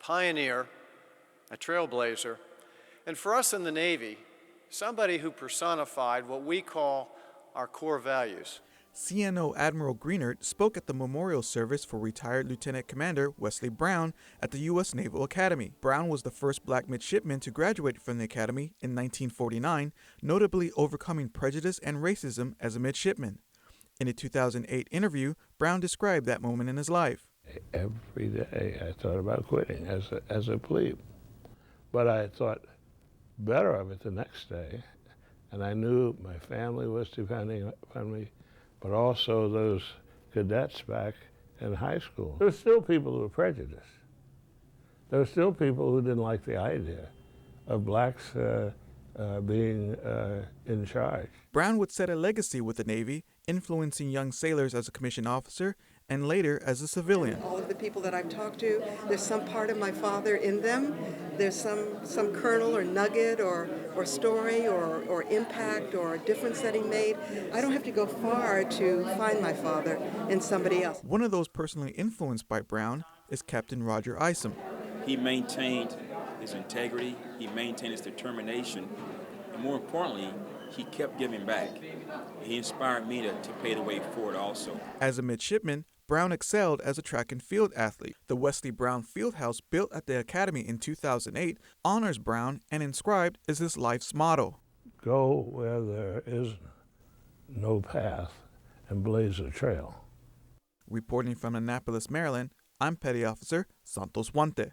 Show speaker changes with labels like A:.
A: pioneer, a trailblazer, and for us in the Navy, somebody who personified what we call our core values.
B: CNO Admiral Greenert spoke at the memorial service for retired Lieutenant Commander Wesley Brown at the U.S. Naval Academy. Brown was the first black midshipman to graduate from the Academy in 1949, notably overcoming prejudice and racism as a midshipman. In a 2008 interview, Brown described that moment in his life.
C: Every day I thought about quitting as a plebe, but I thought better of it the next day, and I knew my family was depending on me, but also those cadets back in high school. There were still people who were prejudiced. There were still people who didn't like the idea of blacks being in charge.
B: Brown would set a legacy with the Navy, influencing young sailors as a commissioned officer and later as a civilian.
D: All of the people that I've talked to, there's some part of my father in them. There's some kernel or nugget or story or impact or difference that he made. I don't have to go far to find my father in somebody else.
B: One of those personally influenced by Brown is Captain Roger Isom.
E: He maintained his integrity, he maintained his determination, and more importantly, he kept giving back. He inspired me to pay the way forward also.
B: As a midshipman, Brown excelled as a track and field athlete. The Wesley Brown Fieldhouse, built at the Academy in 2008, honors Brown and inscribed is his life's motto.
C: Go where there is no path and blaze a trail.
B: Reporting from Annapolis, Maryland, I'm Petty Officer Santos Huante.